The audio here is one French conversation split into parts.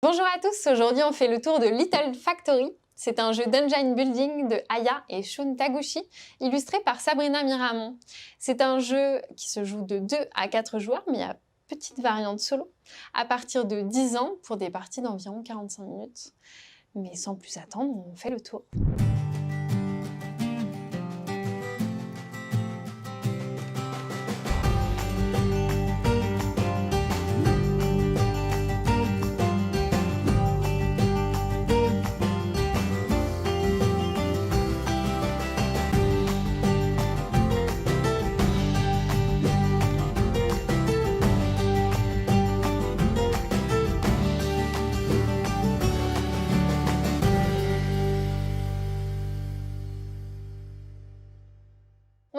Bonjour à tous, aujourd'hui on fait le tour de Little Factory. C'est un jeu d'engine building de Aya et Shun Taguchi, illustré par Sabrina Miramon. C'est un jeu qui se joue de 2 à 4 joueurs, mais il y a petite variante solo, à partir de 10 ans pour des parties d'environ 45 minutes. Mais sans plus attendre, on fait le tour.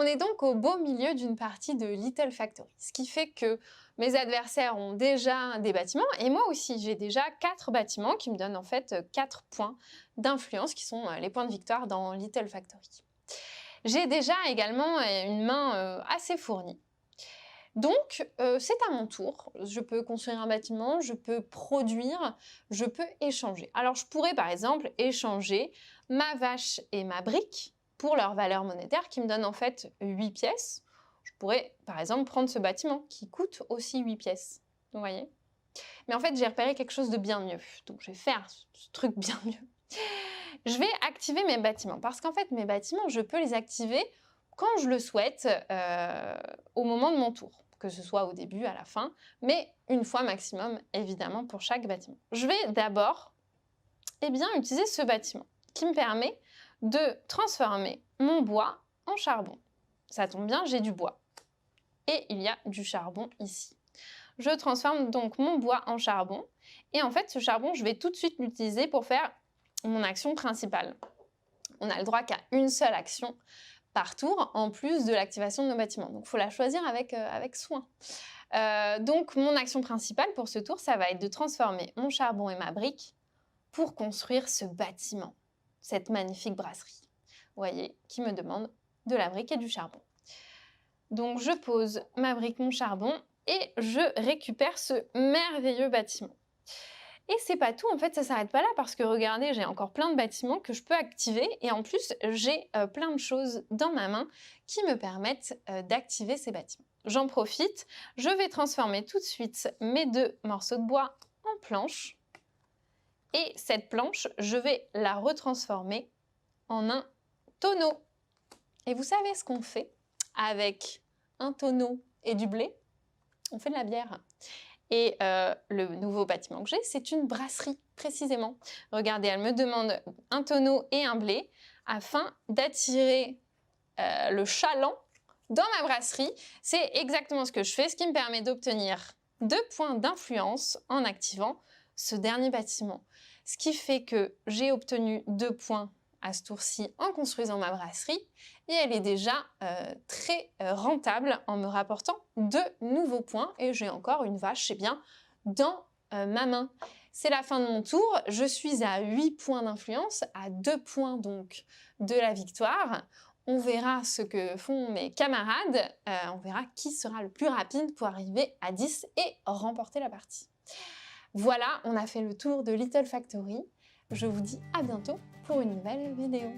On est donc au beau milieu d'une partie de Little Factory, ce qui fait que mes adversaires ont déjà des bâtiments, et moi aussi, j'ai déjà 4 bâtiments qui me donnent en fait 4 points d'influence, qui sont les points de victoire dans Little Factory. J'ai déjà également une main assez fournie. Donc, c'est à mon tour. Je peux construire un bâtiment, je peux produire, je peux échanger. Alors, je pourrais par exemple échanger ma vache et ma brique pour leur valeur monétaire qui me donne en fait 8 pièces. Je pourrais par exemple prendre ce bâtiment qui coûte aussi 8 pièces. Vous voyez? Mais en fait, j'ai repéré quelque chose de bien mieux. Donc, je vais faire ce truc bien mieux. Je vais activer mes bâtiments parce qu'en fait, mes bâtiments, je peux les activer quand je le souhaite au moment de mon tour, que ce soit au début, à la fin, mais une fois maximum, évidemment, pour chaque bâtiment. Je vais d'abord utiliser ce bâtiment qui me permet de transformer mon bois en charbon. Ça tombe bien, j'ai du bois. Et il y a du charbon ici. Je transforme donc mon bois en charbon. Et en fait, ce charbon, je vais tout de suite l'utiliser pour faire mon action principale. On a le droit qu'à une seule action par tour, en plus de l'activation de nos bâtiments. Donc, il faut la choisir avec soin. Donc, mon action principale pour ce tour, ça va être de transformer mon charbon et ma brique pour construire ce bâtiment, cette magnifique brasserie. Vous voyez, qui me demande de la brique et du charbon. Donc, je pose ma brique, mon charbon, et je récupère ce merveilleux bâtiment. Et c'est pas tout, en fait, ça s'arrête pas là parce que regardez, j'ai encore plein de bâtiments que je peux activer et en plus, j'ai plein de choses dans ma main qui me permettent d'activer ces bâtiments. J'en profite, je vais transformer tout de suite mes 2 morceaux de bois en planche et cette planche, je vais la retransformer en un tonneau. Et vous savez ce qu'on fait avec un tonneau et du blé? On fait de la bière. Et le nouveau bâtiment que j'ai, c'est une brasserie, précisément. Regardez, elle me demande un tonneau et un blé afin d'attirer le chaland dans ma brasserie. C'est exactement ce que je fais, ce qui me permet d'obtenir 2 points d'influence en activant ce dernier bâtiment. Ce qui fait que j'ai obtenu 2 points à ce tour-ci en construisant ma brasserie et elle est déjà très rentable en me rapportant 2 nouveaux points et j'ai encore une vache, c'est bien, dans ma main. C'est la fin de mon tour, je suis à 8 points d'influence, à 2 points donc de la victoire. On verra ce que font mes camarades, on verra qui sera le plus rapide pour arriver à 10 et remporter la partie. Voilà, on a fait le tour de Little Factory. Je vous dis à bientôt pour une nouvelle vidéo.